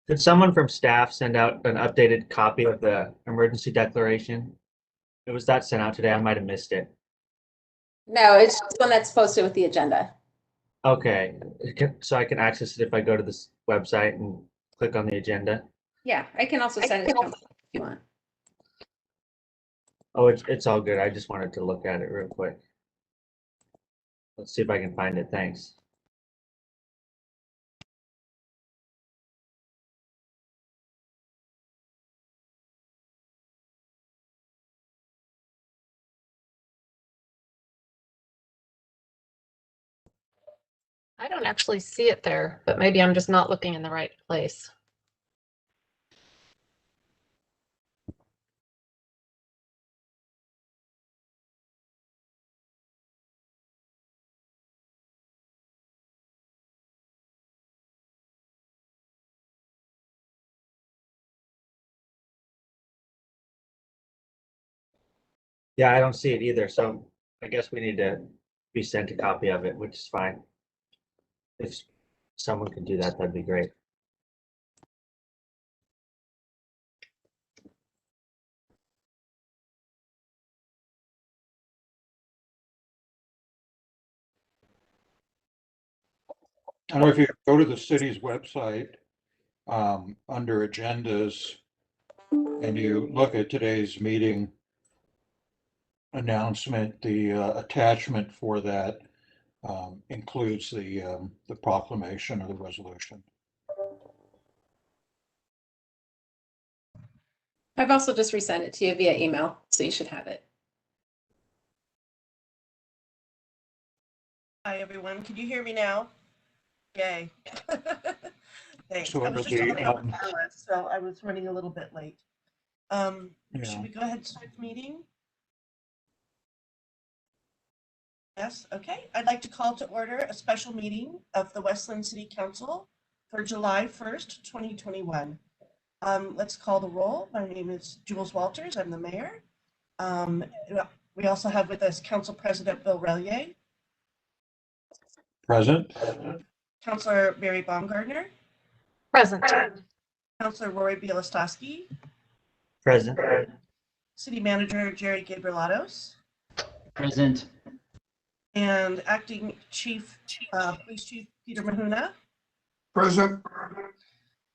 Could someone from staff send out an updated copy of the emergency declaration? It was that sent out today. I might have missed it. No, it's just one that's posted with the agenda. Okay, so I can access it if I go to this website and click on the agenda. Yeah, I can also send it to you if you want. Oh, it's all good. I just wanted to look at it real quick. Let's see if I can find it. Thanks. I don't actually see it there, but maybe I'm just not looking in the right place. Yeah, I don't see it either. So I guess we need to be sent a copy of it, which is fine. If someone can do that, that'd be great. I don't know if you go to the city's website, under agendas, and you look at today's meeting announcement, the attachment for that includes the proclamation of the resolution. I've also just resent it to you via email, so you should have it. Hi, everyone. Can you hear me now? Yay. Thanks. So I it'll was just be, talking with Alice, so I was running a little bit late. Yeah. Should we go ahead and start the meeting? Yes, okay. I'd like to call to order a special meeting of the West Linn City Council for July 1st, 2021. Let's call the roll. My name is Jules Walters. I'm the mayor. We also have with us Council President Bill Rellier, present. Councilor Mary Baumgartner, Present. Councilor Rory Bielostowski, Present. City Manager Jerry Gabrielatos, Present. and Acting Police Chief Peter Mahuna, Present.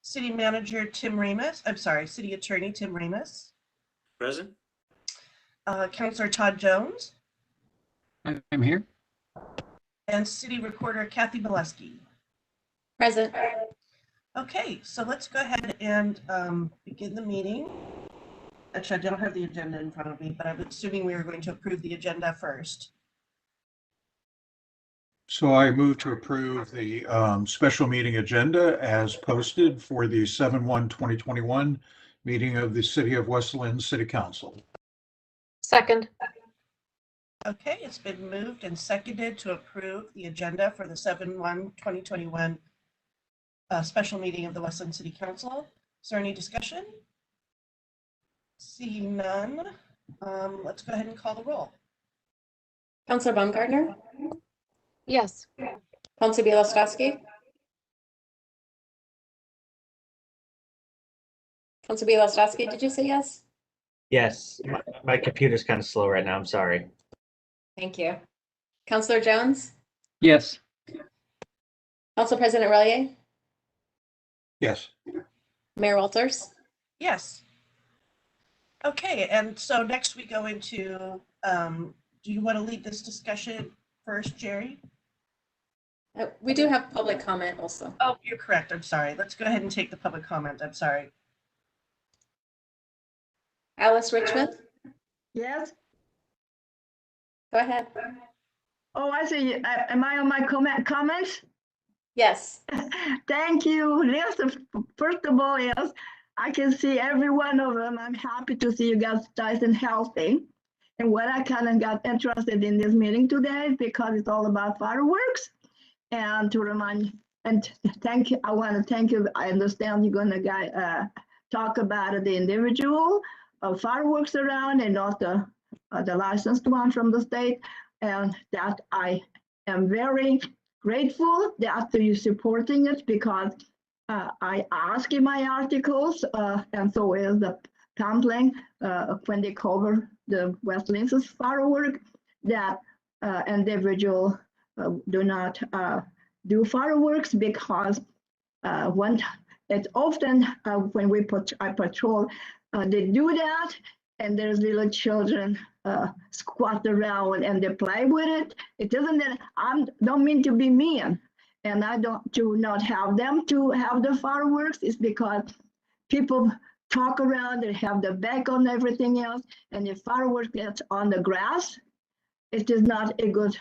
City Manager Tim Ramus, I'm sorry, City Attorney Tim Ramus, Present. Councilor Todd Jones, I'm here. and City Recorder Kathy Molesky. Present. Okay, so let's go ahead and begin the meeting. Actually, I don't have the agenda in front of me, but I'm assuming we are going to approve the agenda first. So I move to approve the special meeting agenda as posted for the 7/1/2021 meeting of the City of West Linn City Council. Second. Okay, it's been moved and seconded to approve the agenda for the 7/1/2021 special meeting of the West Linn City Council. Is there any discussion? Seeing none, let's go ahead and call the roll. Councilor Baumgartner, Yes. Councilor Bielostowski, Councilor Bielostowski, did you say yes? Yes, my computer's kind of slow right now. I'm sorry. Thank you. Councilor Jones, Yes. Council President Rellier, Yes. Mayor Walters. Yes. Okay, and so next we go into, do you want to lead this discussion first, Jerry? We do have public comment also. Oh, you're correct. I'm sorry. Let's go ahead and take the public comment. I'm sorry. Alice Richmond, Yes. go ahead. Oh, I see. Am I on my comments? Yes. Thank you. Yes, first of all, yes, I can see every one of them. I'm happy to see you guys nice and healthy. And what I kind of got interested in this meeting today is because it's all about fireworks. And to remind and thank you, I want to thank you. I understand you're going to talk about the individual fireworks around and not the licensed one from the state. And that I am very grateful that you're supporting it because I ask in my articles, and so is the pamphlet, when they cover the West Lin's firework, that individual do not do fireworks because it's often when I patrol, they do that, and there's little children squat around and they play with it. It doesn't that I don't mean to be mean, and I don't do not have them to have the fireworks. It's because people talk around and have the back on everything else, and if fireworks gets on the grass, it is not a good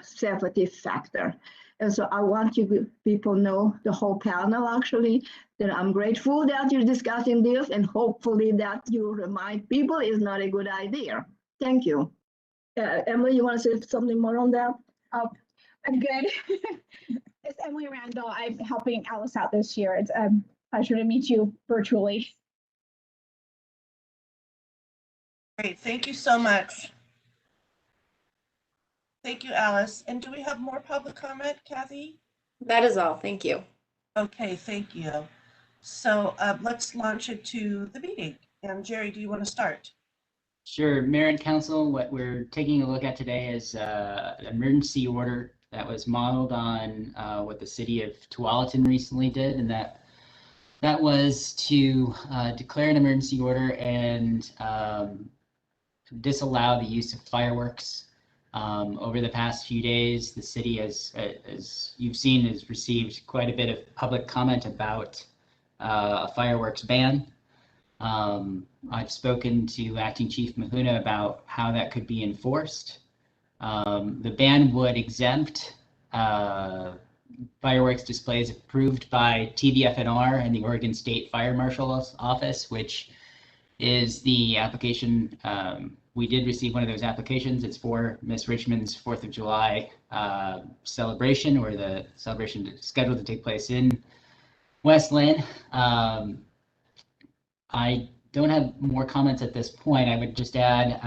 safety factor. And so I want you people know, the whole panel actually, that I'm grateful that you're discussing this, and hopefully that you remind people is not a good idea. Thank you. Emily, you want to say something more on that? I'm good. It's Emily Randall. I'm helping Alice out this year. It's a pleasure to meet you virtually. Great, thank you so much. Thank you, Alice. And do we have more public comment, Kathy? That is all. Thank you. Okay, thank you. So let's launch it to the meeting. And Jerry, do you want to start? Sure. Mayor and Council, what we're taking a look at today is an emergency order that was modeled on what the city of Tualatin recently did, and that was to declare an emergency order and disallow the use of fireworks. Over the past few days, the city has, as you've seen, has received quite a bit of public comment about a fireworks ban. I've spoken to Acting Chief Mahuna about how that could be enforced. The ban would exempt fireworks displays approved by TVFNR and the Oregon State Fire Marshal's Office, which is the application. We did receive one of those applications. It's for Miss Richmond's 4th of July celebration, or the celebration scheduled to take place in West Linn. I don't have more comments at this point. I would just add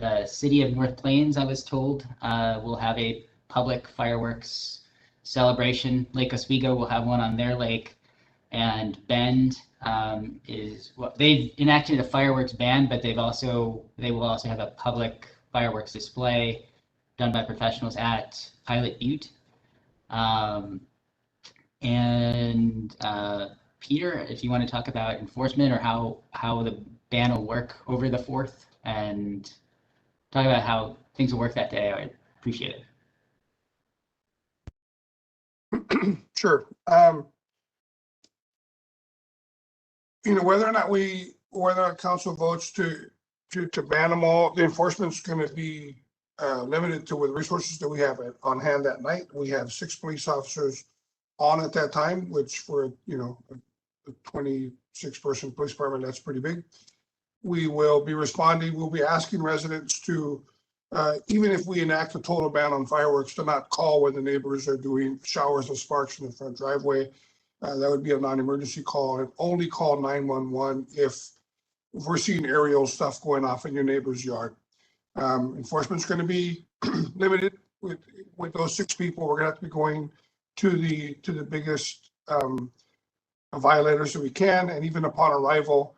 the city of North Plains, I was told, will have a public fireworks celebration. Lake Oswego will have one on their lake, and Bend is what they've enacted a fireworks ban, but they will also have a public fireworks display done by professionals at Pilot Butte. Peter, if you want to talk about enforcement or how the ban will work over the 4th, and talk about how things will work that day, I would appreciate it. Sure. Whether or not council votes to ban them all, the enforcement's going to be limited to the resources that we have on hand that night. We have 6 police officers on at that time, which for a 26-person police department, that's pretty big. We will be responding. We'll be asking residents to, even if we enact a total ban on fireworks, to not call when the neighbors are doing showers of sparks in the front driveway. That would be a non-emergency call, and only call 911 if we're seeing aerial stuff going off in your neighbor's yard. Enforcement's going to be limited with those 6 people. We're going to have to be going to the biggest violators that we can, and even upon arrival,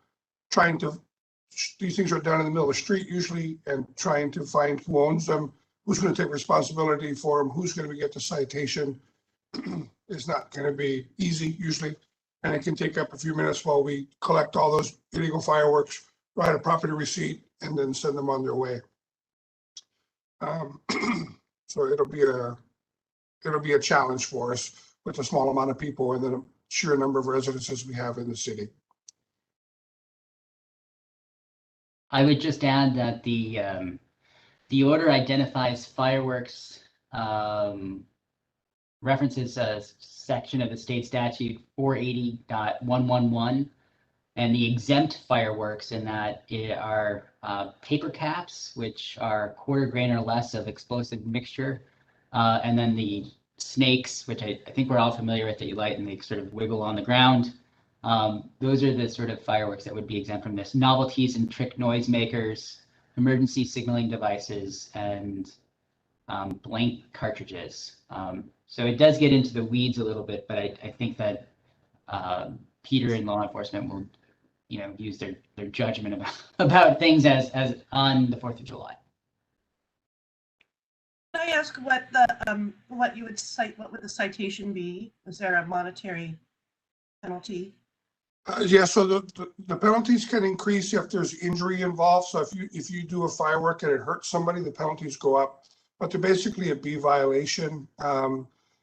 these things are done in the middle of the street usually, and trying to find who owns them, who's going to take responsibility for them, who's going to get the citation. It's not going to be easy usually, and it can take up a few minutes while we collect all those illegal fireworks, write a property receipt, and then send them on their way. So it'll be a challenge for us with the small amount of people and the sheer number of residences we have in the city. I would just add that the order identifies fireworks, references a section of the state statute 480.111, and the exempt fireworks in that are paper caps, which are 1/4 grain or less of explosive mixture, and then the snakes, which I think we're all familiar with, that you light and they sort of wiggle on the ground. Those are the sort of fireworks that would be exempt from this. Novelties and trick noisemakers, emergency signaling devices, and blank cartridges. So it does get into the weeds a little bit, but I think that Peter and law enforcement will, use their judgment about things as on the 4th of July. Can I ask what you would cite? What would the citation be? Is there a monetary penalty? Yeah, so the penalties can increase if there's injury involved. So if you do a firework and it hurts somebody, the penalties go up. But they're basically a B violation.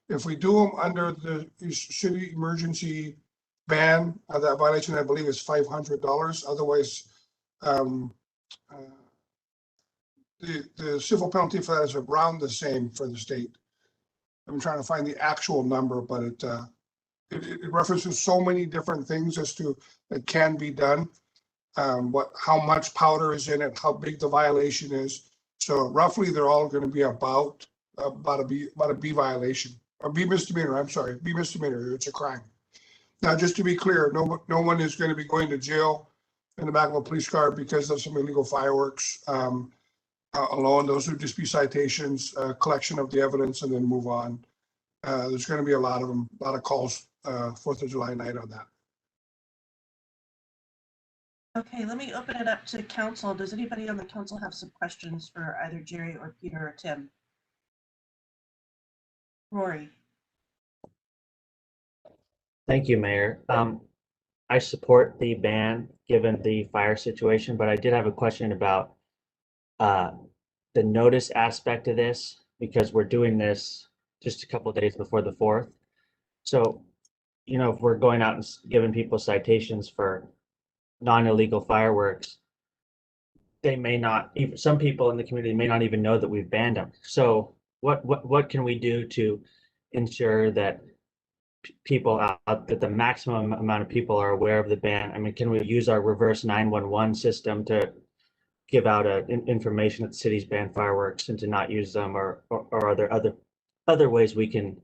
If we do them under the city emergency ban, that violation I believe is $500. Otherwise, the civil penalty for that is around the same for the state. I'm trying to find the actual number, but it references so many different things as to that can be done. How much powder is in it, how big the violation is. So roughly, they're all going to be about a B violation, or B misdemeanor. I'm sorry, B misdemeanor. It's a crime. Now, just to be clear, no one is going to be going to jail in the back of a police car because of some illegal fireworks alone. Those would just be citations, collection of the evidence, and then move on. There's going to be a lot of them, a lot of calls 4th of July night on that. Okay, let me open it up to council. Does anybody on the council have some questions for either Jerry or Peter or Tim? Rory. Thank you, Mayor. I support the ban given the fire situation, but I did have a question about the notice aspect of this, because we're doing this just a couple of days before the 4th. So, if we're going out and giving people citations for non-illegal fireworks, they may not even, some people in the community may not even know that we've banned them. So what can we do to ensure that that the maximum amount of people are aware of the ban? I mean, can we use our reverse 911 system to give out information that cities ban fireworks and to not use them, or other ways we can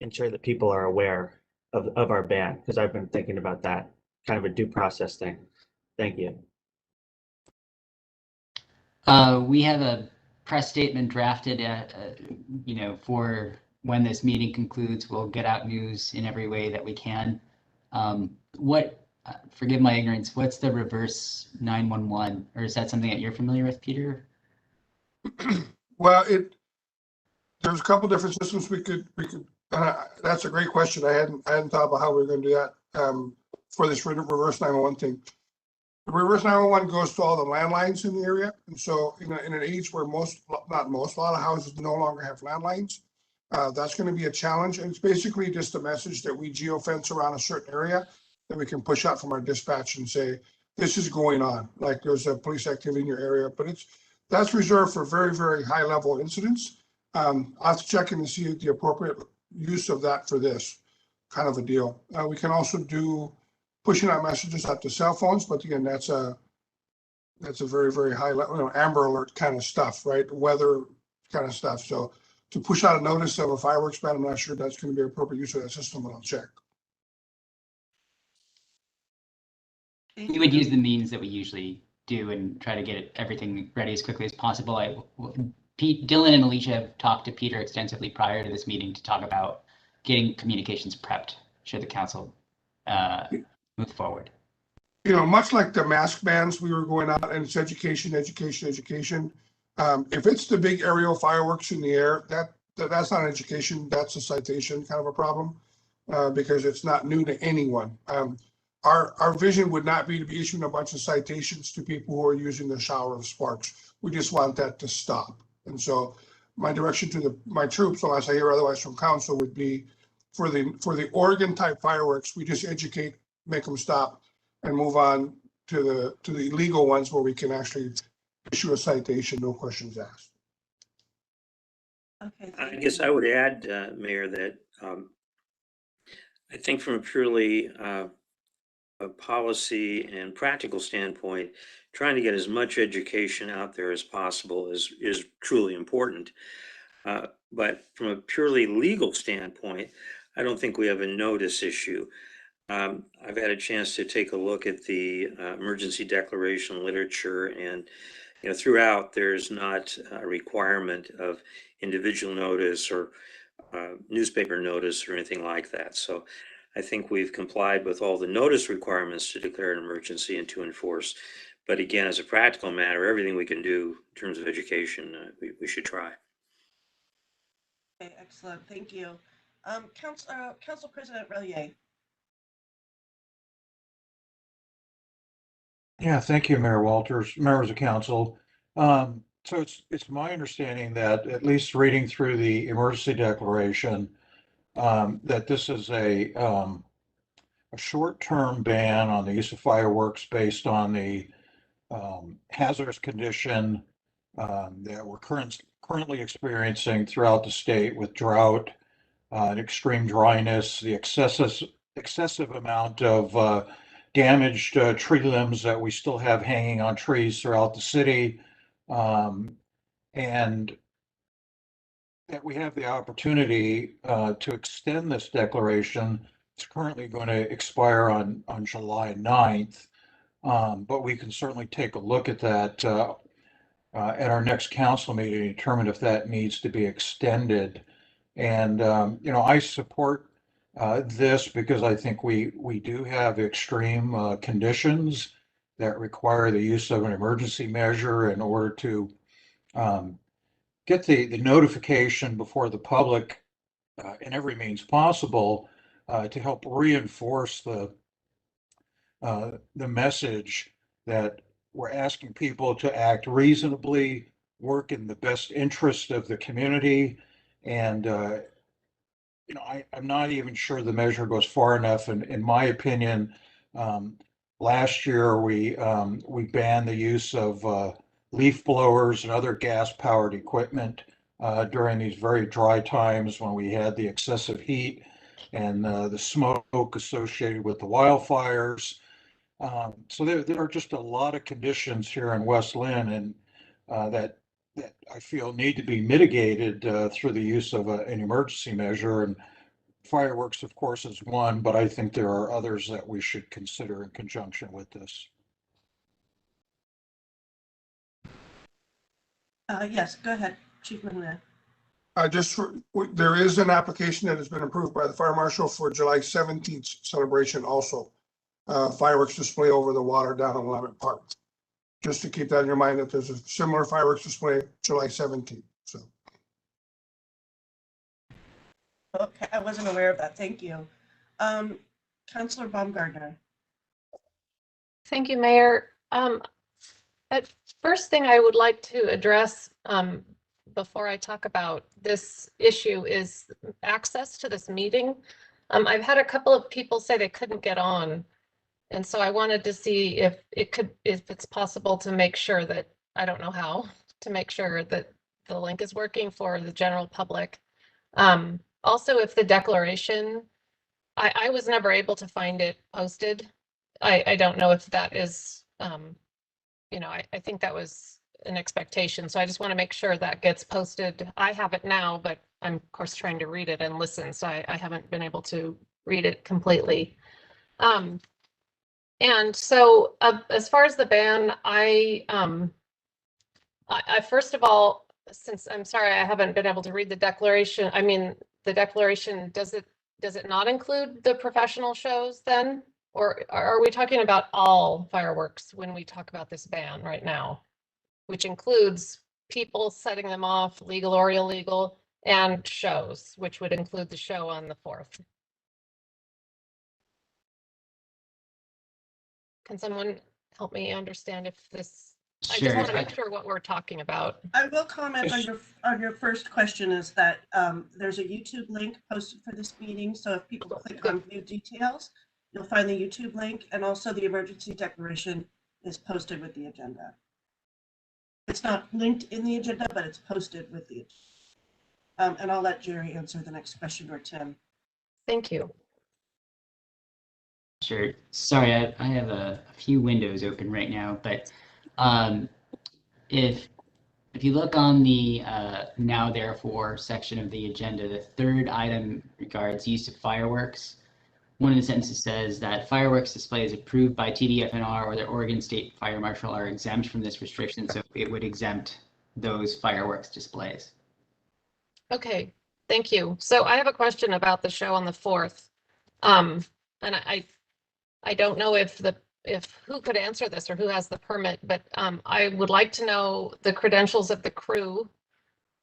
ensure that people are aware of our ban? Because I've been thinking about that, kind of a due process thing. Thank you. We have a press statement drafted, for when this meeting concludes. We'll get out news in every way that we can. Forgive my ignorance, what's the reverse 911? Or is that something that you're familiar with, Peter? Well, there's a couple different systems we could. That's a great question. I hadn't thought about how we were going to do that for this reverse 911 thing. The reverse 911 goes to all the landlines in the area, and so in an age where a lot of houses no longer have landlines, that's going to be a challenge. And it's basically just a message that we geofence around a certain area that we can push out from our dispatch and say, this is going on. Like there's a police activity in your area, but that's reserved for very, very high level incidents. I'll have to check in and see the appropriate use of that for this kind of a deal. We can also do pushing out messages out to cell phones, but again, that's a very, very high level, Amber Alert kind of stuff, right? Weather kind of stuff. So to push out a notice of a fireworks ban, I'm not sure that's going to be appropriate use of that system, but I'll check. We would use the means that we usually do and try to get everything ready as quickly as possible. Dylan and Alicia have talked to Peter extensively prior to this meeting to talk about getting communications prepped should the council move forward. Much like the mask bans, we were going out and it's education. If it's the big aerial fireworks in the air, that's not education, that's a citation kind of a problem because it's not new to anyone. Our vision would not be to be issuing a bunch of citations to people who are using the shower of sparks. We just want that to stop. And so my direction to my troops, unless I hear otherwise from council, would be for the Oregon type fireworks, we just educate, make them stop, and move on to the illegal ones where we can actually issue a citation, no questions asked. Okay. I guess I would add, Mayor, that I think from a purely a policy and practical standpoint, trying to get as much education out there as possible is truly important. But from a purely legal standpoint, I don't think we have a notice issue. I've had a chance to take a look at the emergency declaration literature, and throughout there's not a requirement of individual notice or newspaper notice or anything like that. So I think we've complied with all the notice requirements to declare an emergency and to enforce. But again, as a practical matter, everything we can do in terms of education, we should try. Okay, excellent. Thank you. Council President Relier. Yeah, thank you, Mayor Walters, members of council. So it's my understanding that, at least reading through the emergency declaration, that this is a short-term ban on the use of fireworks based on the hazardous condition that we're currently experiencing throughout the state with drought, and extreme dryness, the excessive amount of damaged tree limbs that we still have hanging on trees throughout the city, and that we have the opportunity to extend this declaration. It's currently going to expire on July 9th, but we can certainly take a look at that at our next council meeting to determine if that needs to be extended. And, I support this because I think we do have extreme conditions that require the use of an emergency measure in order to get the notification before the public in every means possible to help reinforce the message that we're asking people to act reasonably, work in the best interest of the community. And, I'm not even sure the measure goes far enough. And in my opinion, last year we banned the use of leaf blowers and other gas-powered equipment during these very dry times when we had the excessive heat and the smoke associated with the wildfires. So there are just a lot of conditions here in West Linn, and that I feel need to be mitigated through the use of an emergency measure. And fireworks, of course, is one, but I think there are others that we should consider in conjunction with this. Yes, go ahead, Chief Mahuna. There is an application that has been approved by the fire marshal for July 17th celebration also. Fireworks display over the water down in Lamont Park. Just to keep that in your mind that there's a similar fireworks display July 17th. So. Okay, I wasn't aware of that. Thank you. Councilor Baumgartner. Thank you, Mayor. First thing I would like to address before I talk about this issue is access to this meeting. I've had a couple of people say they couldn't get on. And so I wanted to see if it's possible to make sure that, I don't know how, to make sure that the link is working for the general public. Also, if the declaration, I was never able to find it posted. I don't know if that is, I think that was an expectation. So I just want to make sure that gets posted. I have it now, but I'm of course trying to read it and listen. So I haven't been able to read it completely. And so as far as the ban, I first of all, since I'm sorry, I haven't been able to read the declaration. I mean, the declaration, does it not include the professional shows then? Or are we talking about all fireworks when we talk about this ban right now, which includes people setting them off, legal or illegal, and shows, which would include the show on the 4th? Can someone help me understand if this, I just want to make sure what we're talking about. I will comment on your first question is that there's a YouTube link posted for this meeting. So if people click on view details, you'll find the YouTube link, and also the emergency declaration is posted with the agenda. It's not linked in the agenda, but it's posted with the agenda. And I'll let Jerry answer the next question, or Tim. Thank you. Sure. Sorry, I have a few windows open right now, but if you look on the now therefore section of the agenda, the third item regards use of fireworks. One of the sentences says that fireworks displays approved by TDFNR or the Oregon State Fire Marshal are exempt from this restriction, so it would exempt those fireworks displays. Okay, thank you. So I have a question about the show on the 4th. And I don't know if who could answer this or who has the permit, but I would like to know the credentials of the crew.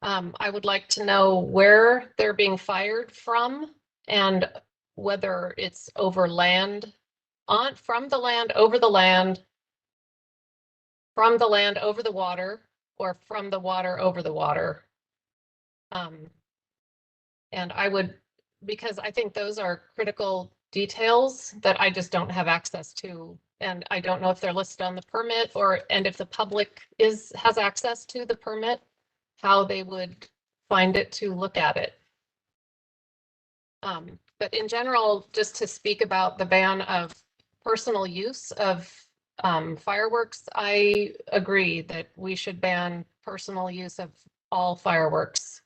I would like to know where they're being fired from and whether it's over land, from the land, over the land, from the land over the water, or from the water over the water. And I would, because I think those are critical details that I just don't have access to. And I don't know if they're listed on the permit and if the public has access to the permit, how they would find it to look at it. But in general, just to speak about the ban of personal use of fireworks, I agree that we should ban personal use of all fireworks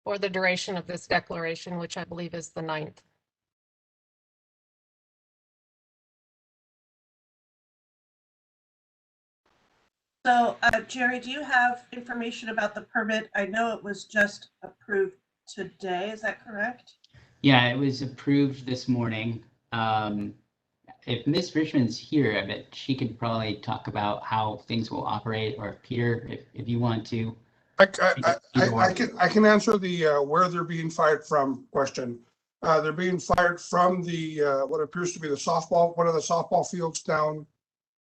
for the duration of this declaration, which I believe is the 9th. So, Jerry, do you have information about the permit? I know it was just approved today. Is that correct? Yeah, it was approved this morning. If Ms. Richmond's here, I bet she could probably talk about how things will operate, or Peter, if you want to. I can answer the where they're being fired from question. They're being fired from the what appears to be the softball, one of the softball fields down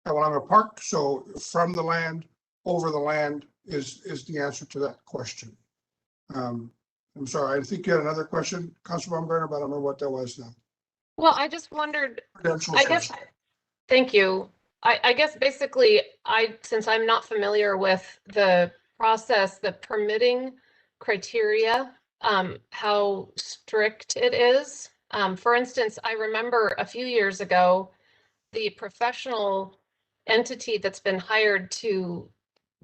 at Walanga Park. So from the land, over the land is the answer to that question. I'm sorry, I think you had another question, Councilor Baumgartner, but I don't remember what that was now. Well, I just wondered, Credentials I guess, first. thank you. I guess basically, since I'm not familiar with the process, the permitting criteria, how strict it is. For instance, I remember a few years ago, the professional entity that's been hired to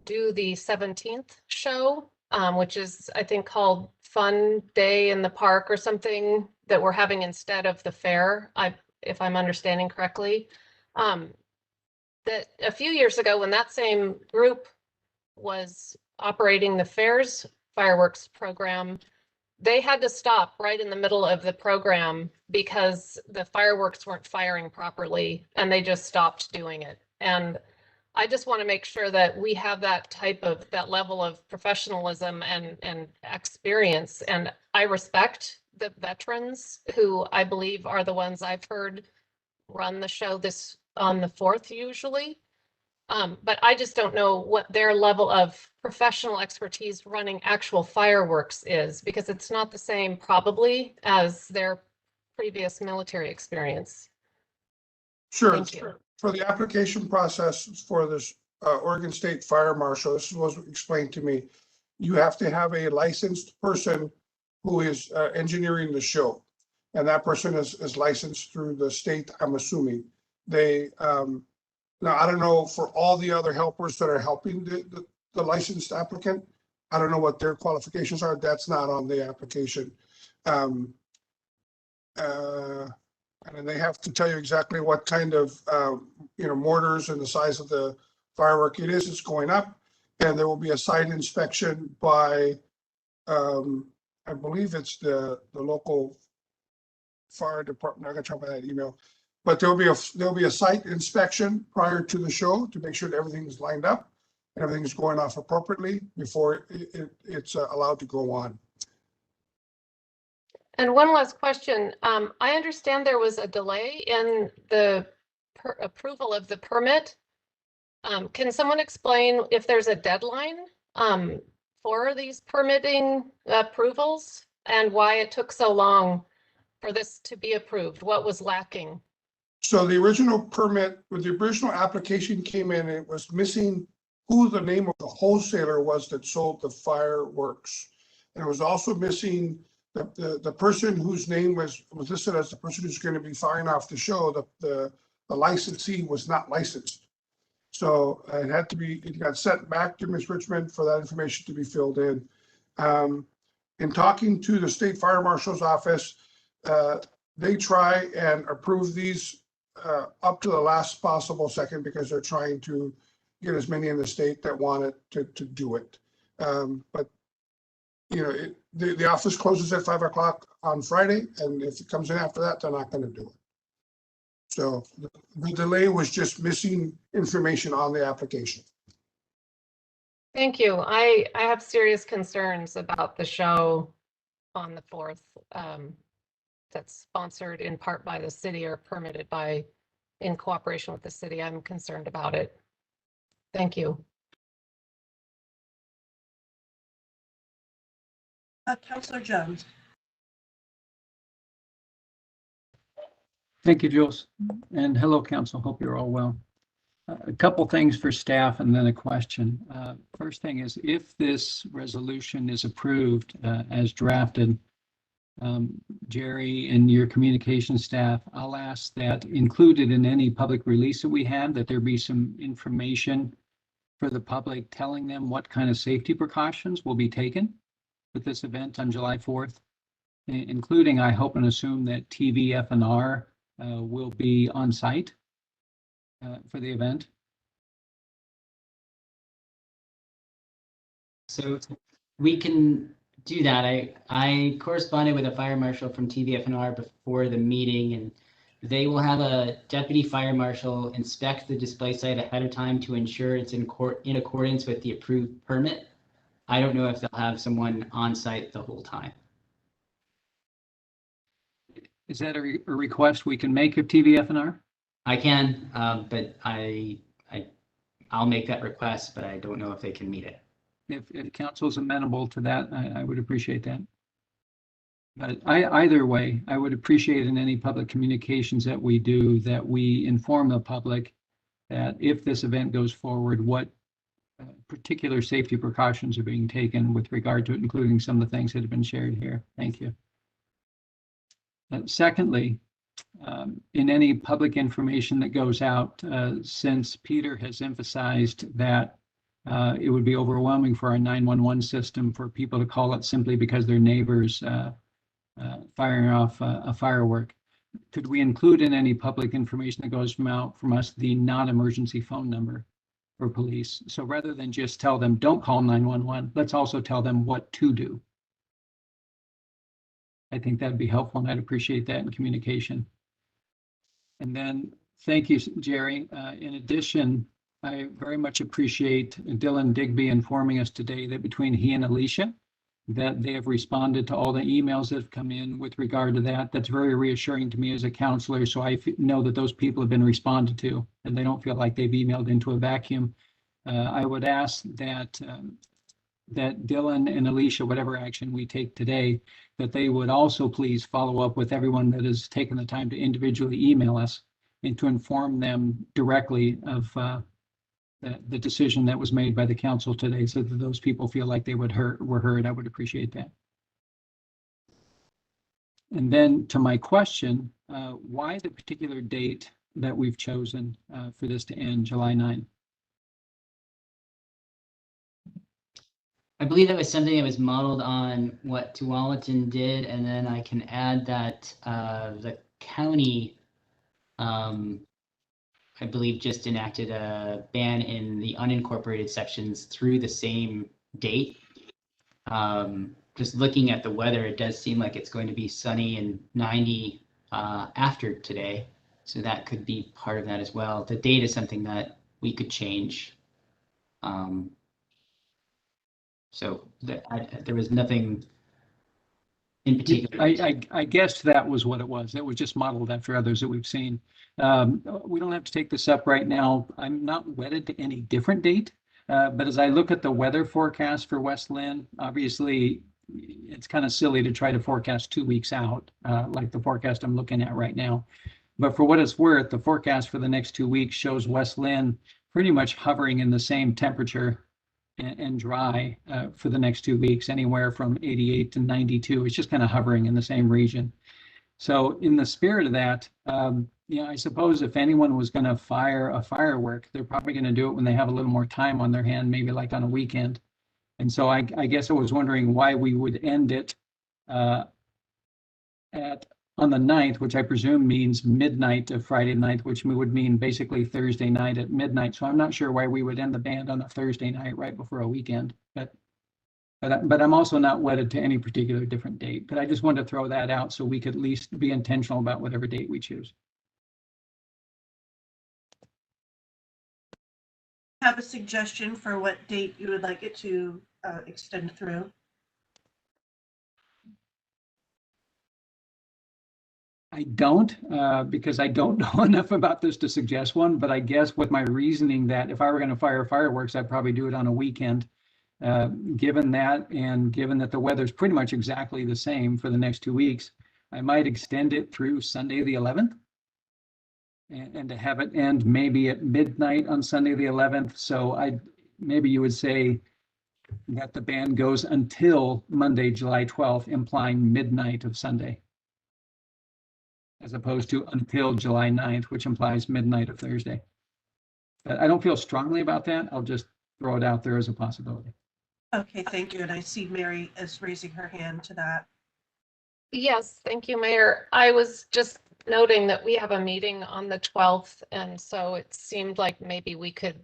do the 17th show, which is, I think, called Fun Day in the Park or something that we're having instead of the fair, if I'm understanding correctly. That a few years ago, when that same group was operating the fair's fireworks program, they had to stop right in the middle of the program because the fireworks weren't firing properly, and they just stopped doing it. And I just want to make sure that we have that level of professionalism and experience. And I respect the veterans who I believe are the ones I've heard run the show on the 4th usually. But I just don't know what their level of professional expertise running actual fireworks is, because it's not the same probably as their previous military experience. Sure. Thank you. For the application process for this Oregon State Fire Marshal, this was explained to me. You have to have a licensed person who is engineering the show. And that person is licensed through the state, I'm assuming. They, now I don't know for all the other helpers that are helping the licensed applicant, I don't know what their qualifications are. That's not on the application. And then they have to tell you exactly what kind of, mortars and the size of the firework it is. It's going up, and there will be a site inspection by, I believe it's the local fire department. I got to try that email, but there'll be a site inspection prior to the show to make sure that everything's lined up and everything's going off appropriately before it's allowed to go on. And one last question. I understand there was a delay in the approval of the permit. Can someone explain if there's a deadline for these permitting approvals and why it took so long for this to be approved? What was lacking? So the original permit, when the original application came in, it was missing who the name of the wholesaler was that sold the fireworks. And it was also missing the person whose name was listed as the person who's going to be firing off the show. The licensee was not licensed. So it got sent back to Ms. Richmond for that information to be filled in. In talking to the state fire marshal's office, they try and approve these up to the last possible second because they're trying to get as many in the state that want it to do it. But the office closes at 5 o'clock on Friday, and if it comes in after that, they're not gonna do it. So the delay was just missing information on the application. Thank you. I have serious concerns about the show on the 4th, that's sponsored in part by the city or permitted in cooperation with the city. I'm concerned about it. Thank you. Councillor Jones. Thank you, Jules. And hello, council. Hope you're all well. A couple things for staff and then a question. First thing is, if this resolution is approved as drafted, Jerry and your communication staff, I'll ask that included in any public release that we have, that there be some information for the public telling them what kind of safety precautions will be taken with this event on July 4th, including, I hope and assume, that TV FNR will be on site for the event. So we can do that. I corresponded with a fire marshal from TVFNR before the meeting, and they will have a deputy fire marshal inspect the display site ahead of time to ensure it's in accordance with the approved permit. I don't know if they'll have someone on site the whole time. Is that a request we can make of TVFNR? I can, but I'll make that request, but I don't know if they can meet it. If council's amenable to that, I would appreciate that. But either way, I would appreciate in any public communications that we do, that we inform the public that if this event goes forward, what particular safety precautions are being taken with regard to it, including some of the things that have been shared here. Thank you. Secondly, in any public information that goes out, since Peter has emphasized that it would be overwhelming for our 911 system for people to call it simply because their neighbors firing off a firework, could we include in any public information that goes from us the non-emergency phone number for police? So rather than just tell them don't call 911, let's also tell them what to do. I think that'd be helpful, and I'd appreciate that in communication. And then thank you, Jerry. In addition, I very much appreciate Dylan Digby informing us today that between he and Alicia, that they have responded to all the emails that have come in with regard to that. That's very reassuring to me as a counselor. So I know that those people have been responded to and they don't feel like they've emailed into a vacuum. I would ask that that Dylan and Alicia, whatever action we take today, that they would also please follow up with everyone that has taken the time to individually email us and to inform them directly of the decision that was made by the council today, so that those people feel like they were heard. I would appreciate that. And then to my question, why the particular date that we've chosen for this to end, July 9th? I believe that was something that was modeled on what Tualatin did, and then I can add that the county, I believe, just enacted a ban in the unincorporated sections through the same date. Just looking at the weather, it does seem like it's going to be sunny and 90 after today, so that could be part of that as well. The date is something that we could change. So there was nothing in particular. I guessed that was what it was. It was just modeled after others that we've seen. We don't have to take this up right now. I'm not wedded to any different date, but as I look at the weather forecast for West Linn, obviously it's kind of silly to try to forecast 2 weeks out, like the forecast I'm looking at right now. But for what it's worth, the forecast for the next 2 weeks shows West Linn pretty much hovering in the same temperature and dry for the next 2 weeks, anywhere from 88 to 92. It's just kind of hovering in the same region. So in the spirit of that, I suppose if anyone was going to fire a firework, they're probably going to do it when they have a little more time on their hand, maybe like on a weekend. And so I guess I was wondering why we would end it on the 9th, which I presume means midnight of Friday night, which would mean basically Thursday night at midnight. So I'm not sure why we would end the band on a Thursday night right before a weekend, but But I'm also not wedded to any particular different date. But I just wanted to throw that out so we could at least be intentional about whatever date we choose. Have a suggestion for what date you would like it to extend through? I don't, because I don't know enough about this to suggest one, but I guess with my reasoning that if I were going to fire fireworks, I'd probably do it on a weekend. Given that, and given that the weather's pretty much exactly the same for the next 2 weeks, I might extend it through Sunday the 11th. And to have it end maybe at midnight on Sunday the 11th. So maybe you would say that the ban goes until Monday, July 12th, implying midnight of Sunday, as opposed to until July 9th, which implies midnight of Thursday. But I don't feel strongly about that. I'll just throw it out there as a possibility. Okay, thank you. And I see Mary is raising her hand to that. Yes, thank you, Mayor. I was just noting that we have a meeting on the 12th, and so it seemed like maybe we could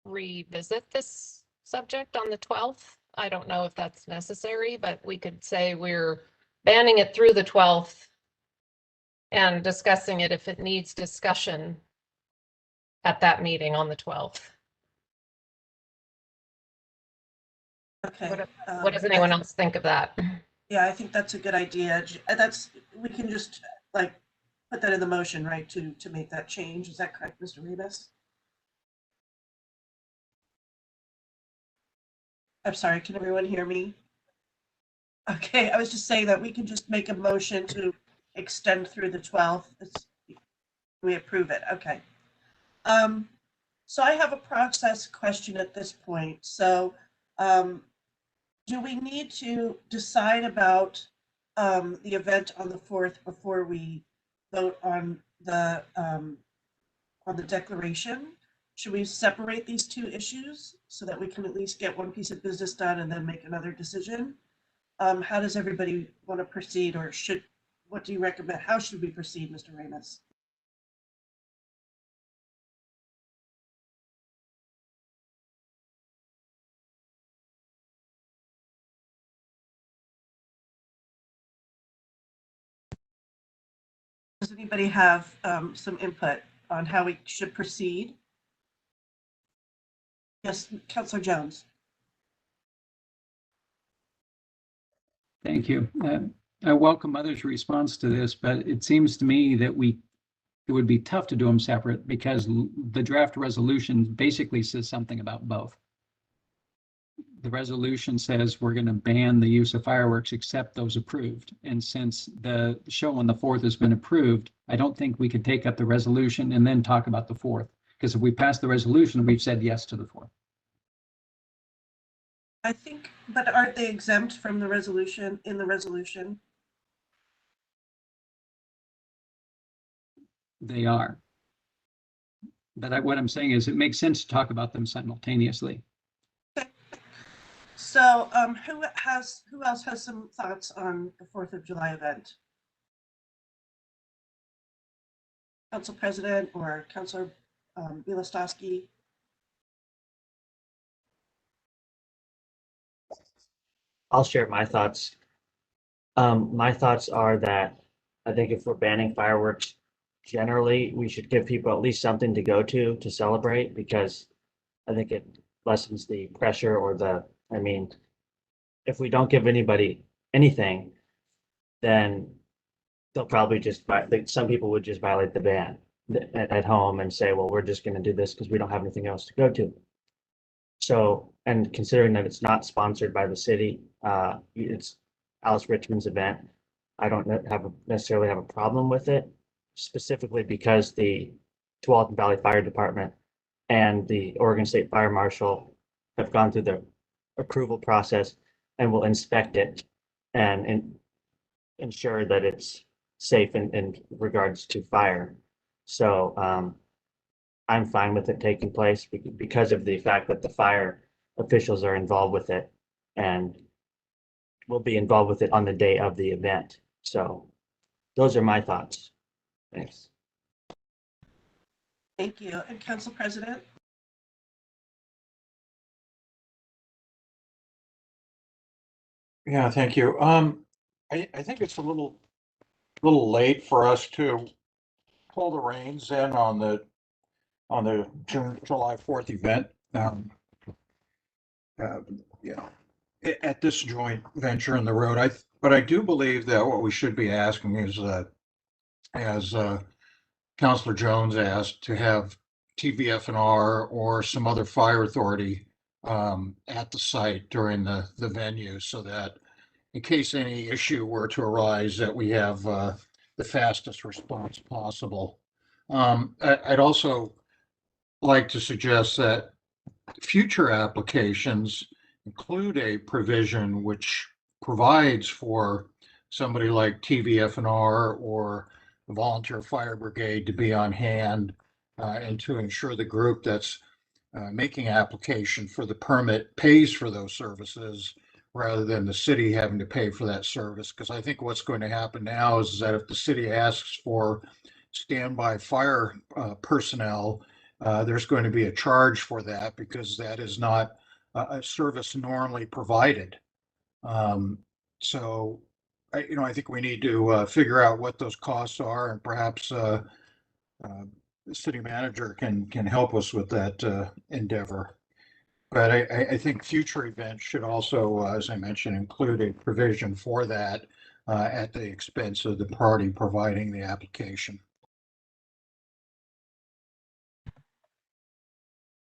revisit this subject on the 12th. I don't know if that's necessary, but we could say we're banning it through the 12th and discussing it if it needs discussion at that meeting on the 12th. Okay. What does anyone else think of that? Yeah, I think that's a good idea. We can just like put that in the motion, right, to make that change. Is that correct, Mr. Rivas? I'm sorry, can everyone hear me? Okay, I was just saying that we can just make a motion to extend through the 12th. We approve it, okay. So I have a process question at this point. So do we need to decide about the event on the 4th before we vote on the declaration? Should we separate these two issues so that we can at least get one piece of business done and then make another decision? How does everybody want to proceed, or what do you recommend? How should we proceed, Mr. Ramos? Does anybody have some input on how we should proceed? Yes, Councilor Jones. Thank you. I welcome others' response to this, but it seems to me that it would be tough to do them separate because the draft resolution basically says something about both. The resolution says we're going to ban the use of fireworks except those approved. And since the show on the 4th has been approved, I don't think we could take up the resolution and then talk about the 4th. Because if we pass the resolution, we've said yes to the 4th. I think, but aren't they exempt from the resolution, in the resolution? They are. But what I'm saying is it makes sense to talk about them simultaneously. Okay. So who else has some thoughts on the 4th of July event? Council President or Councilor Bielostowski? I'll share my thoughts. My thoughts are that I think if we're banning fireworks, generally, we should give people at least something to go to celebrate, because I think it lessens the pressure if we don't give anybody anything, then they'll probably some people would just violate the ban at home and say, well, we're just going to do this because we don't have anything else to go to. So, and considering that it's not sponsored by the city, it's Alice Richmond's event, I don't necessarily have a problem with it, specifically because the Tualatin Valley Fire Department and the Oregon State Fire Marshal have gone through the approval process and will inspect it and ensure that it's safe in regards to fire. So I'm fine with it taking place because of the fact that the fire officials are involved with it and will be involved with it on the day of the event. So those are my thoughts. Thanks. Thank you. And Council President? Yeah, thank you. I think it's a little late for us to pull the reins in on the July 4th event. Uh, you know, at this joint venture in the road. But I do believe that what we should be asking is, as Councilor Jones asked, to have TVFNR or some other fire authority at the site during the venue, so that in case any issue were to arise, that we have the fastest response possible. I'd also like to suggest that future applications include a provision which provides for somebody like TVFNR or the Volunteer Fire Brigade to be on hand and to ensure the group that's making application for the permit pays for those services rather than the city having to pay for that service. Because I think what's going to happen now is that if the city asks for standby fire personnel, there's going to be a charge for that because that is not a service normally provided. So, I think we need to figure out what those costs are, and perhaps the city manager can help us with that endeavor. But I think future events should also, as I mentioned, include a provision for that at the expense of the party providing the application.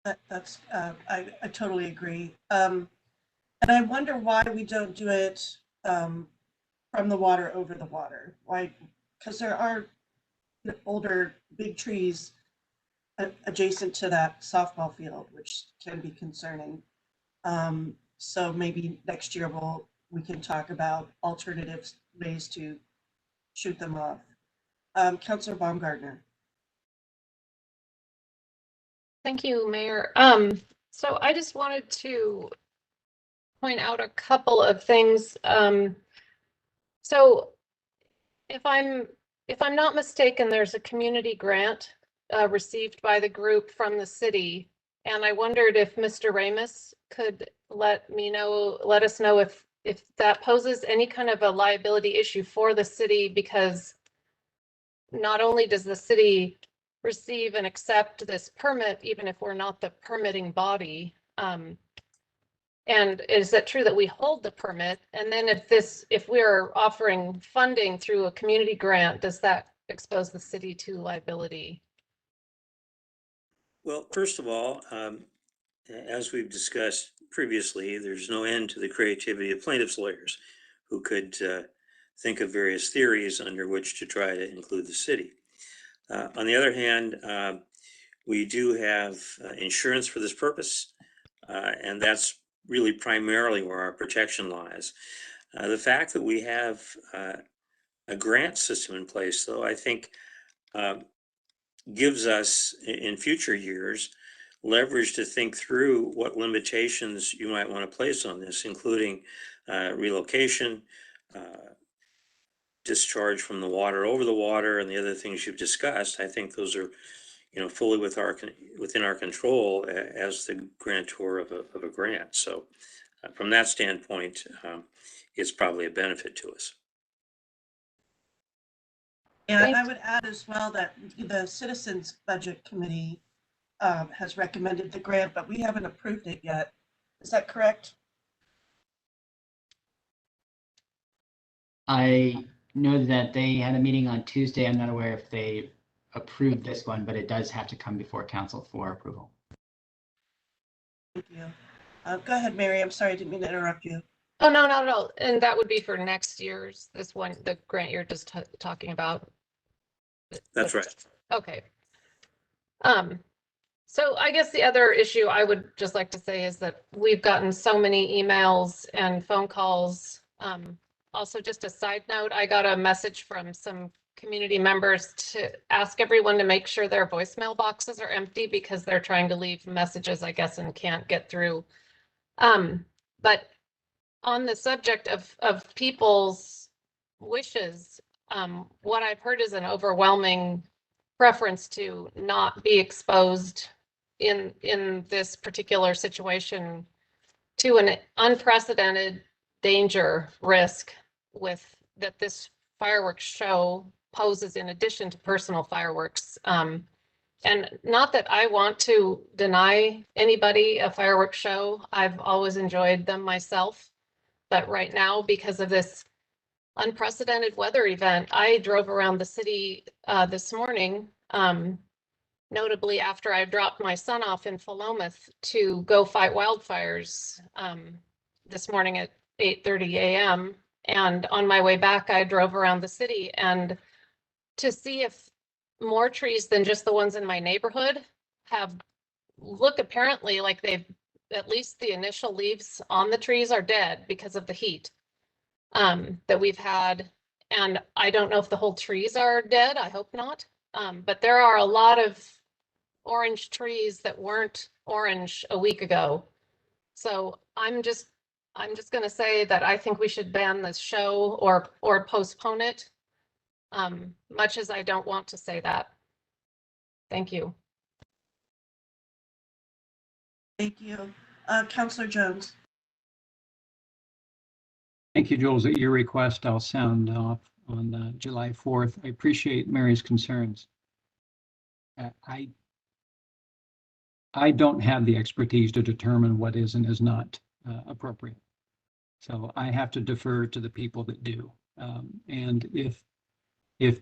I totally agree. And I wonder why we don't do it from the water over the water. Why? Because there are older big trees adjacent to that softball field, which can be concerning. So maybe next year we can talk about alternative ways to shoot them off. Councilor Baumgartner. Thank you, Mayor. So I just wanted to point out a couple of things. So if I'm not mistaken, there's a community grant received by the group from the city, and I wondered if Mr. Ramus could let us know if that poses any kind of a liability issue for the city, because not only does the city receive and accept this permit, even if we're not the permitting body, and is it true that we hold the permit? And then if we're offering funding through a community grant, does that expose the city to liability? Well, first of all, as we've discussed previously, there's no end to the creativity of plaintiffs' lawyers who could think of various theories under which to try to include the city. On the other hand, we do have insurance for this purpose, and that's really primarily where our protection lies. The fact that we have a grant system in place, though, I think gives us in future years leverage to think through what limitations you might want to place on this, including relocation, discharge from the water over the water, and the other things you've discussed. I think those are, fully within our control as the grantor of a grant. So from that standpoint, it's probably a benefit to us. Yeah, and I would add as well that the Citizens Budget Committee has recommended the grant, but we haven't approved it yet. Is that correct? I know that they had a meeting on Tuesday. I'm not aware if they approved this one, but it does have to come before council for approval. Thank you. Go ahead, Mary. I'm sorry, I didn't mean to interrupt you. Oh, no. And that would be for next year's, this one, the grant you're just talking about. That's right. Okay. So I guess the other issue I would just like to say is that we've gotten so many emails and phone calls. Also, just a side note, I got a message from some community members to ask everyone to make sure their voicemail boxes are empty because they're trying to leave messages, I guess, and can't get through. But on the subject of people's wishes, what I've heard is an overwhelming preference to not be exposed in this particular situation to an unprecedented danger risk with that this fireworks show poses in addition to personal fireworks. And not that I want to deny anybody a fireworks show. I've always enjoyed them myself. But right now, because of this unprecedented weather event, I drove around the city this morning, notably after I dropped my son off in Philomath to go fight wildfires this morning at 8:30 a.m. And on my way back, I drove around the city and to see if more trees than just the ones in my neighborhood look apparently like at least the initial leaves on the trees are dead because of the heat that we've had. And I don't know if the whole trees are dead. I hope not. But there are a lot of orange trees that weren't orange a week ago. So I'm just going to say that I think we should ban this show or postpone it, much as I don't want to say that. Thank you. Thank you. Councillor Jones. Thank you, Jules. At your request, I'll sound off on July 4th. I appreciate Mary's concerns. I don't have the expertise to determine what is and is not appropriate. So I have to defer to the people that do. And if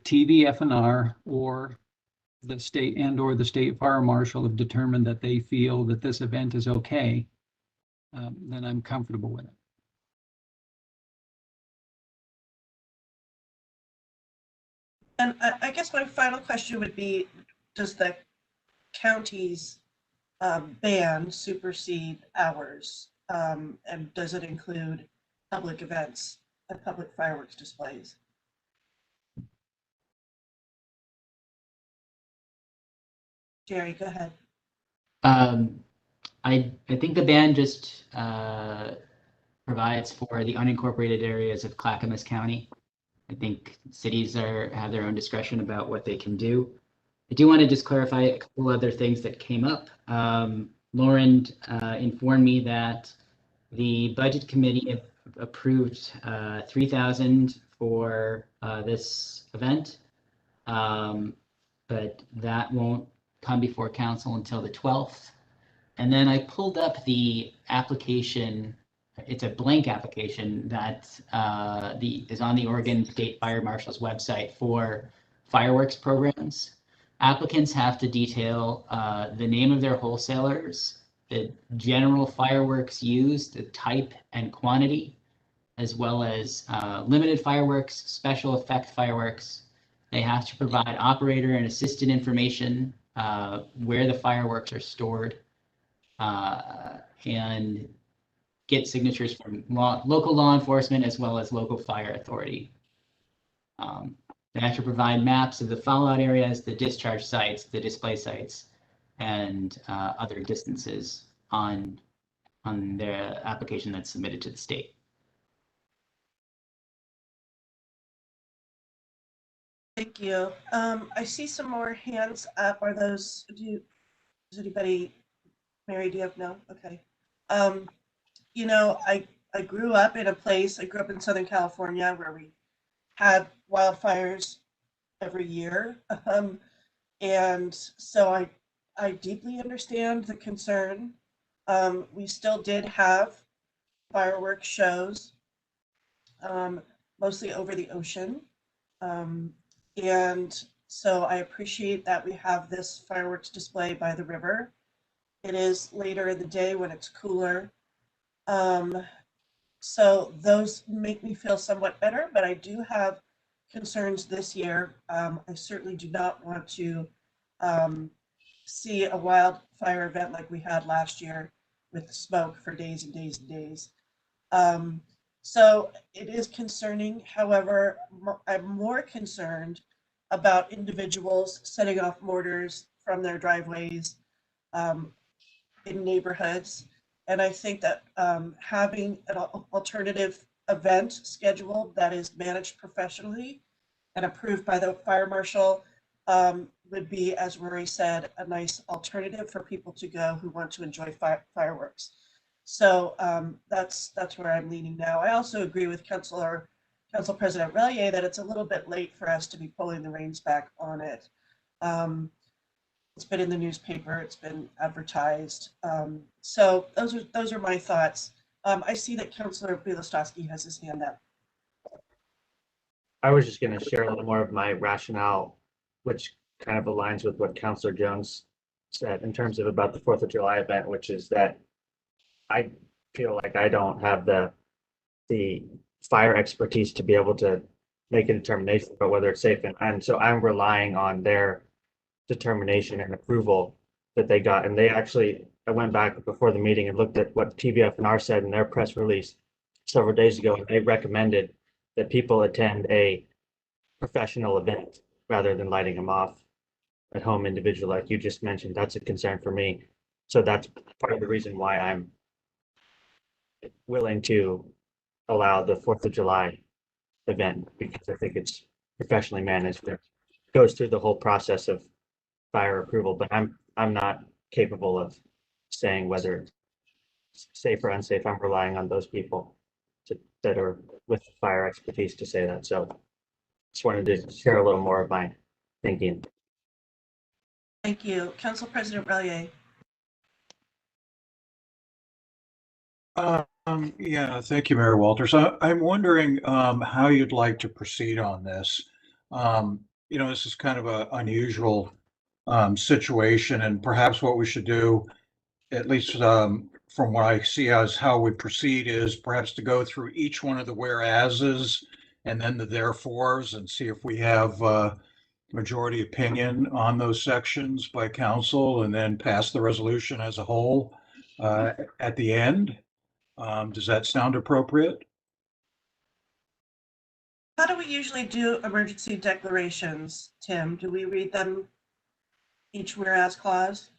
TV FNR or the state or the state fire marshal have determined that they feel that this event is okay, then I'm comfortable with it. And I guess my final question would be, does the county's ban supersede ours? And does it include public events and public fireworks displays? Jerry, go ahead. I think the ban just provides for the unincorporated areas of Clackamas County. I think cities have their own discretion about what they can do. I do want to just clarify a couple other things that came up. Lauren informed me that the budget committee approved $3,000 for this event, but that won't come before council until the 12th. And then I pulled up the application. It's a blank application that is on the Oregon State Fire Marshal's website for fireworks programs. Applicants have to detail the name of their wholesalers, the general fireworks used, the type and quantity, as well as limited fireworks, special effect fireworks. They have to provide operator and assistant information, where the fireworks are stored, and get signatures from local law enforcement as well as local fire authority. They have to provide maps of the fallout areas, the discharge sites, the display sites, and other distances on their application that's submitted to the state. Thank you. I see some more hands up. Are those, does anybody, Mary, do you have, no? Okay. You know, I grew up in in Southern California where we had wildfires every year. And so I deeply understand the concern. We still did have fireworks shows, mostly over the ocean. And so I appreciate that we have this fireworks display by the river. It is later in the day when it's cooler. So those make me feel somewhat better, but I do have concerns this year. I certainly do not want to see a wildfire event like we had last year with smoke for days and days and days. So it is concerning. However, I'm more concerned about individuals setting off mortars from their driveways in neighborhoods. And I think that having an alternative event scheduled that is managed professionally and approved by the fire marshal would be, as Rory said, a nice alternative for people to go who want to enjoy fireworks. So that's where I'm leaning now. I also agree with Council President Relier that it's a little bit late for us to be pulling the reins back on it. It's been in the newspaper, it's been advertised. So those are my thoughts. I see that Councilor Bielostowski has his hand up. I was just going to share a little more of my rationale, which kind of aligns with what Councilor Jones said in terms of about the 4th of July event, which is that I feel like I don't have the fire expertise to be able to make a determination about whether it's safe. And so I'm relying on their determination and approval that they got. And they actually, I went back before the meeting and looked at what TVFNR said in their press release several days ago, and they recommended that people attend a professional event rather than lighting them off at home individual, like you just mentioned. That's a concern for me. So that's part of the reason why I'm willing to allow the 4th of July event, because I think it's professionally managed. It goes through the whole process of fire approval, but I'm not capable of saying whether it's safe or unsafe. I'm relying on those people that are with fire expertise to say that. So just wanted to share a little more of my thinking. Thank you. Council President Relier. Yeah, thank you, Mayor Walters. I'm wondering how you'd like to proceed on this. This is kind of an unusual situation, and perhaps what we should do, at least from what I see as how we proceed, is perhaps to go through each one of the whereases and then the therefores and see if we have majority opinion on those sections by council, and then pass the resolution as a whole at the end. Does that sound appropriate? How do we usually do emergency declarations, Tim? Do we read them each whereas clause?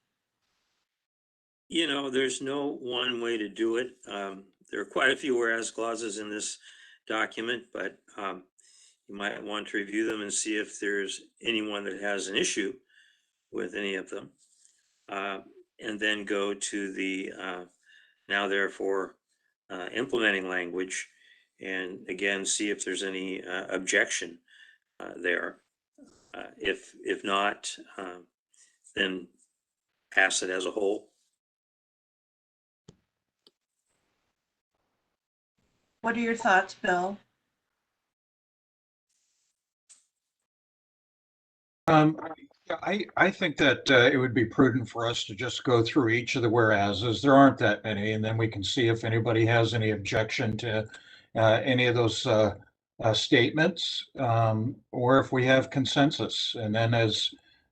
There's no one way to do it. There are quite a few whereas clauses in this document, but you might want to review them and see if there's anyone that has an issue with any of them. And then go to the now therefore implementing language, and again see if there's any objection there. If not, then pass it as a whole. What are your thoughts, Bill? I think that it would be prudent for us to just go through each of the whereases. There aren't that many, and then we can see if anybody has any objection to any of those statements, or if we have consensus. And then, as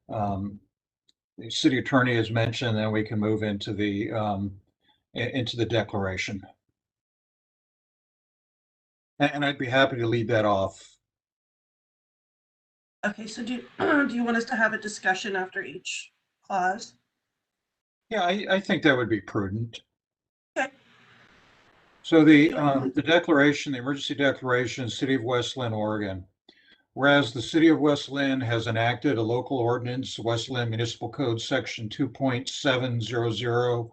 the city attorney has mentioned, then we can move into the declaration. And I'd be happy to lead that off. Okay, so do you want us to have a discussion after each clause? Yeah, I think that would be prudent. Okay. So the declaration, the emergency declaration, City of West Linn, Oregon. Whereas the City of West Linn has enacted a local ordinance, West Linn Municipal Code Section 2.700,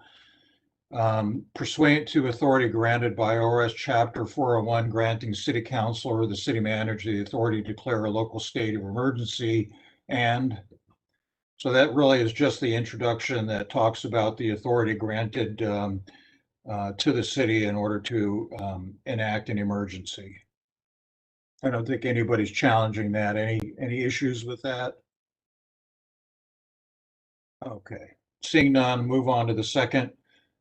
pursuant to authority granted by ORS Chapter 401, granting City Council or the City Manager the authority to declare a local state of emergency. And so that really is just the introduction that talks about the authority granted to the city in order to enact an emergency. I don't think anybody's challenging that. Any issues with that? Okay, seeing none, move on to the second.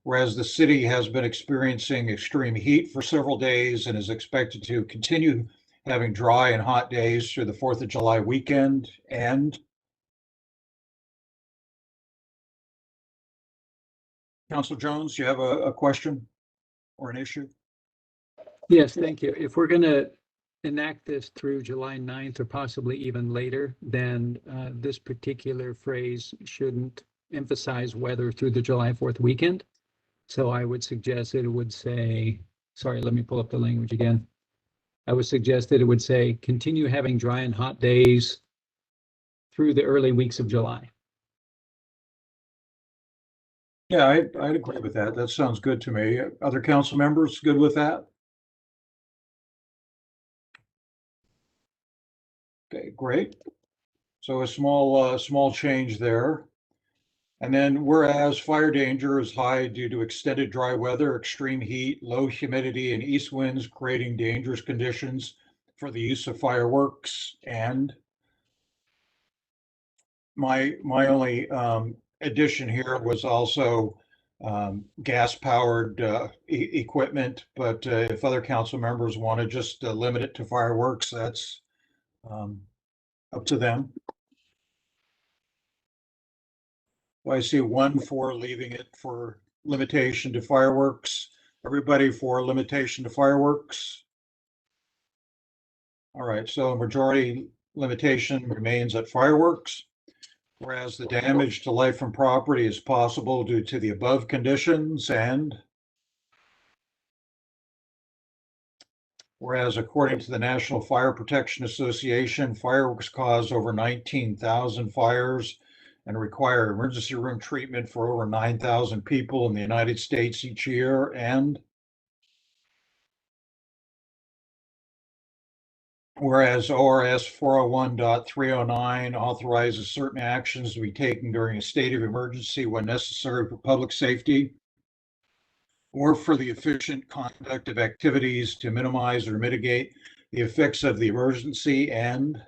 Whereas the city has been experiencing extreme heat for several days and is expected to continue having dry and hot days through the 4th of July weekend. And Councilor Jones, you have a question or an issue? Yes, thank you. If we're going to enact this through July 9th or possibly even later, then this particular phrase shouldn't emphasize weather through the July 4th weekend. So I would suggest that it would say, sorry, let me pull up the language again. I would suggest that it would say, continue having dry and hot days through the early weeks of July. Yeah, I'd agree with that. That sounds good to me. Other council members good with that? Okay, great. So a small change there. And then whereas fire danger is high due to extended dry weather, extreme heat, low humidity, and east winds creating dangerous conditions for the use of fireworks. And my only addition here was also gas powered equipment. But if other council members want to just limit it to fireworks, that's up to them. Well, I see one for leaving it for limitation to fireworks. Everybody for limitation to fireworks? All right, so majority limitation remains at fireworks. Whereas the damage to life and property is possible due to the above conditions, and whereas according to the National Fire Protection Association, fireworks cause over 19,000 fires and require emergency room treatment for over 9,000 people in the United States each year. And whereas ORS 401.309 authorizes certain actions to be taken during a state of emergency when necessary for public safety or for the efficient conduct of activities to minimize or mitigate the effects of the emergency. And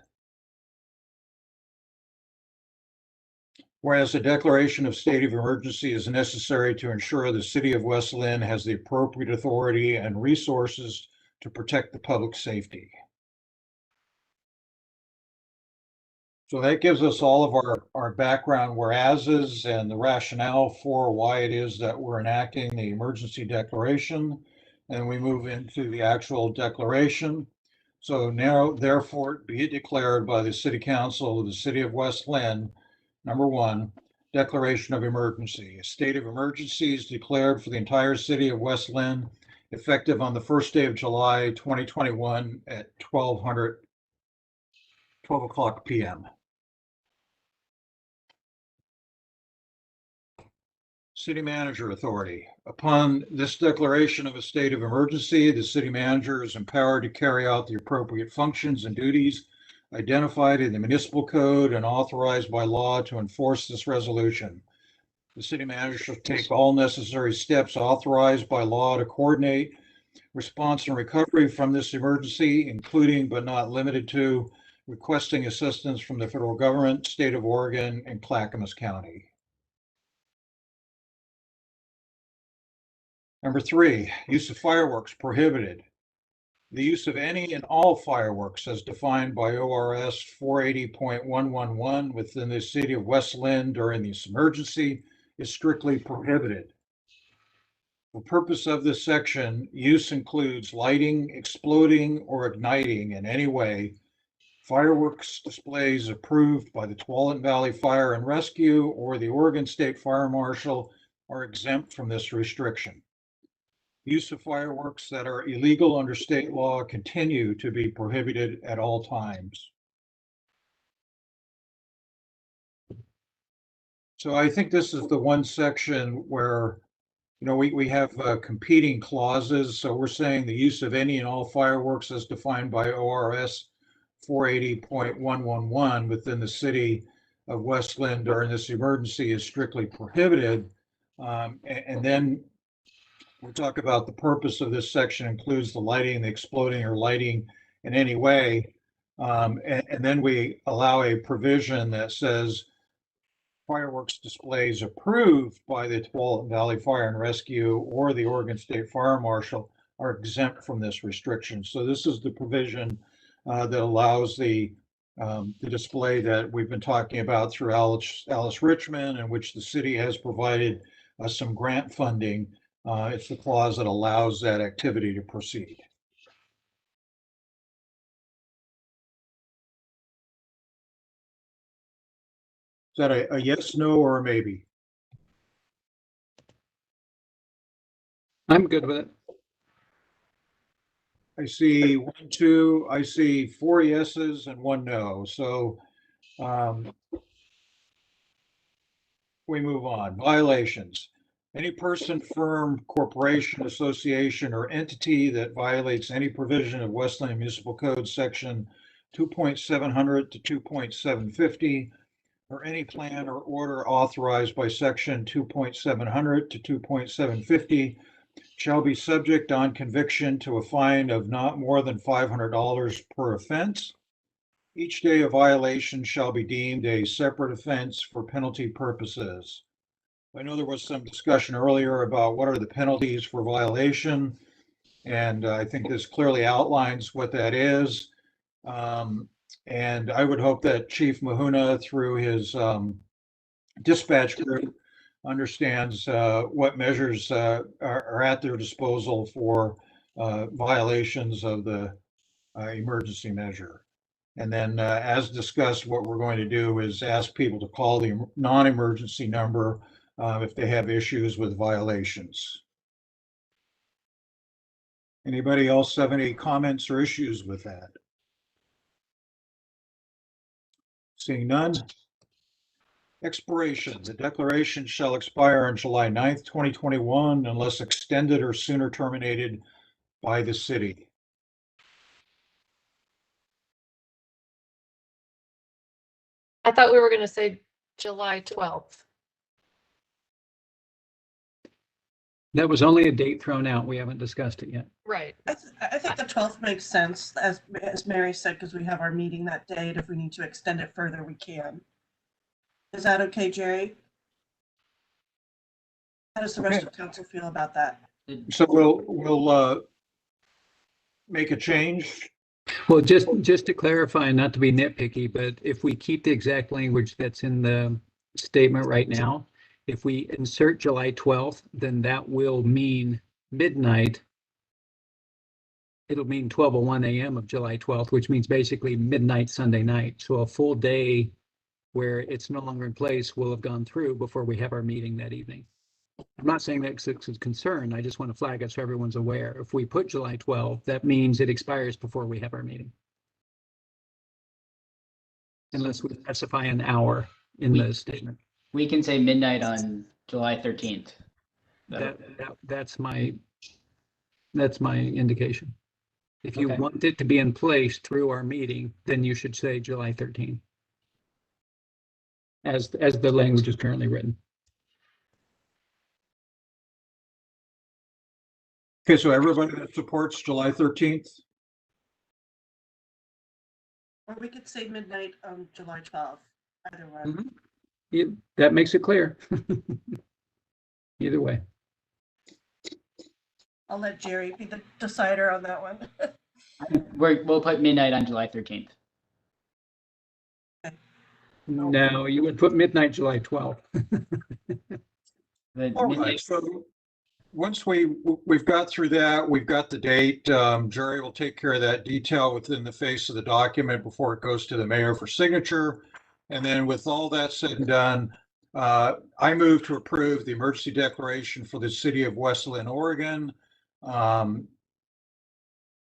whereas a declaration of state of emergency is necessary to ensure the city of West Linn has the appropriate authority and resources to protect the public safety. So that gives us all of our background whereases and the rationale for why it is that we're enacting the emergency declaration. And we move into the actual declaration. So now, therefore, be it declared by the City Council of the City of West Linn, number one, declaration of emergency. A state of emergency is declared for the entire city of West Linn, effective on the first day of July 2021 at 12 o'clock p.m. City Manager Authority. Upon this declaration of a state of emergency, the city manager is empowered to carry out the appropriate functions and duties identified in the municipal code and authorized by law to enforce this resolution. The city manager shall take all necessary steps authorized by law to coordinate response and recovery from this emergency, including but not limited to requesting assistance from the federal government, state of Oregon, and Clackamas County. Number three, use of fireworks prohibited. The use of any and all fireworks as defined by ORS 480.111 within the city of West Linn during this emergency is strictly prohibited. For purpose of this section, use includes lighting, exploding, or igniting in any way fireworks displays approved by the Tualatin Valley Fire and Rescue or the Oregon State Fire Marshal are exempt from this restriction. Use of fireworks that are illegal under state law continue to be prohibited at all times. So I think this is the one section where, we have competing clauses. So we're saying the use of any and all fireworks as defined by ORS 480.111 within the city of West Linn during this emergency is strictly prohibited. And then we talk about the purpose of this section includes the lighting, the exploding, or lighting in any way. And then we allow a provision that says fireworks displays approved by the Tualatin Valley Fire and Rescue or the Oregon State Fire Marshal are exempt from this restriction. So this is the provision that allows the display that we've been talking about through Alice Richmond, in which the city has provided some grant funding. It's the clause that allows that activity to proceed. Is that a yes, no, or a maybe? I'm good with it. I see I see 4 yeses and 1 no. So we move on. Violations. Any person, firm, corporation, association, or entity that violates any provision of Westland Municipal Code Section 2.700 to 2.750, or any plan or order authorized by Section 2.700 to 2.750, shall be subject on conviction to a fine of not more than $500 per offense. Each day of violation shall be deemed a separate offense for penalty purposes. I know there was some discussion earlier about what are the penalties for violation, and I think this clearly outlines what that is. And I would hope that Chief Mahuna, through his dispatch group, understands what measures are at their disposal for violations of the emergency measure. And then, as discussed, what we're going to do is ask people to call the non-emergency number if they have issues with violations. Anybody else have any comments or issues with that? Seeing none. Expiration. The declaration shall expire on July 9th, 2021, unless extended or sooner terminated by the city. I thought we were going to say July 12th. That was only a date thrown out. We haven't discussed it yet. Right. I think the 12th makes sense, as Mary said, because we have our meeting that day, and if we need to extend it further, we can. Is that okay, Jerry? How does the rest of council feel about that? So we'll make a change. Well, just to clarify, not to be nitpicky, but if we keep the exact language that's in the statement right now, if we insert July 12th, then that will mean midnight. It'll mean 12:01 a.m. of July 12th, which means basically midnight Sunday night. So a full day where it's no longer in place will have gone through before we have our meeting that evening. I'm not saying that it's a concern. I just want to flag it so everyone's aware. If we put July 12th, that means it expires before we have our meeting. Unless we specify an hour in the statement. We can say midnight on July 13th. That's my indication. If you Okay. want it to be in place through our meeting, then you should say July 13th. As the language is currently written. Okay, so everybody that supports July 13th? Or we could say midnight on July 12th, either one. That makes it clear. Either way. I'll let Jerry be the decider on that one. We'll put midnight on July 13th. No, you would put midnight July 12th. All right, so once we've got through that, we've got the date. Jerry will take care of that detail within the face of the document before it goes to the mayor for signature. And then with all that said and done, I move to approve the emergency declaration for the city of West Linn, Oregon,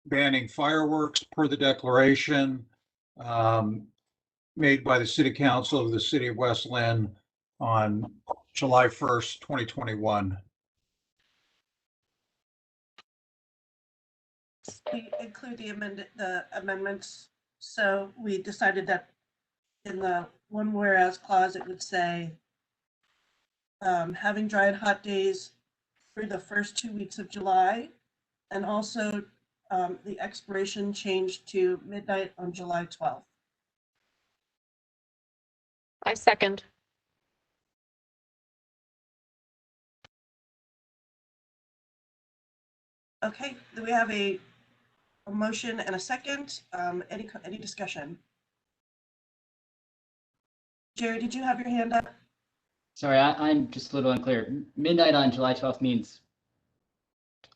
banning fireworks per the declaration made by the city council of the city of West Linn on July 1st, 2021. We include the amendments. So we decided that in the one whereas clause, it would say having dry and hot days through the first 2 weeks of July, and also the expiration changed to midnight on July 12th. I second. Okay, do we have a motion and a second? Any discussion? Jerry, did you have your hand up? Sorry, I'm just a little unclear. Midnight on July 12th means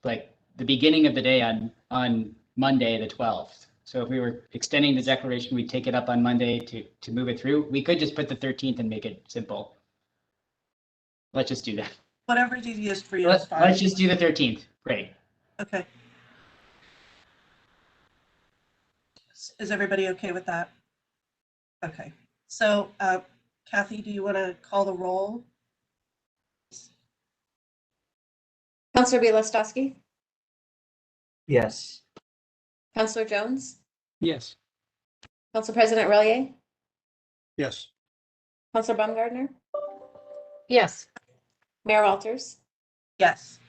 like the beginning of the day on Monday, the 12th. So if we were extending the declaration, we'd take it up on Monday to move it through. We could just put the 13th and make it simple. Let's just do that. Whatever's easiest for you is fine. Let's just do the 13th. Great. Okay. Is everybody okay with that? Okay. So Kathy, do you want to call the roll? Counselor Bielostowski, Yes. Counselor Jones, Yes. Council President Relier, Yes. Counselor Baumgartner, Yes. Mayor Walters. Yes.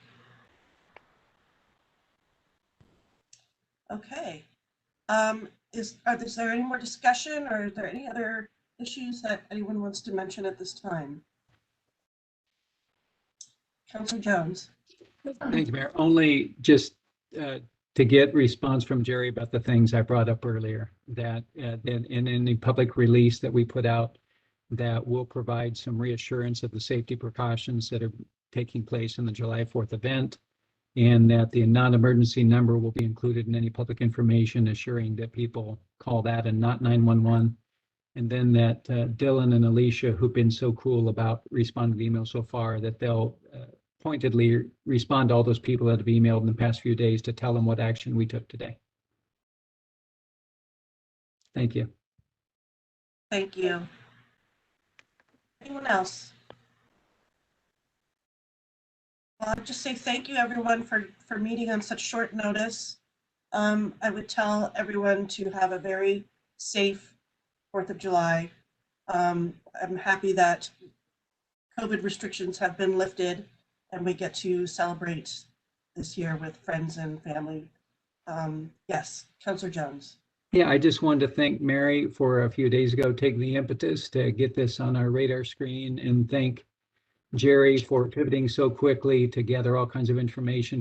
Okay. Is there any more discussion, or are there any other issues that anyone wants to mention at this time? Councilor Jones. Thank you, Mayor. Only just to get response from Jerry about the things I brought up earlier, that in any public release that we put out, that will provide some reassurance of the safety precautions that are taking place in the July 4th event, and that the non-emergency number will be included in any public information, assuring that people call that and not 911. And then that Dylan and Alicia, who've been so cool about responding to emails so far, that they'll pointedly respond to all those people that have emailed in the past few days to tell them what action we took today. Thank you. Thank you. Anyone else? Well, I'll just say thank you, everyone, for meeting on such short notice. I would tell everyone to have a very safe 4th of July. I'm happy that COVID restrictions have been lifted and we get to celebrate this year with friends and family. Yes, Councilor Jones. Yeah, I just wanted to thank Mary for a few days ago taking the impetus to get this on our radar screen, and thank Jerry for pivoting so quickly to gather all kinds of information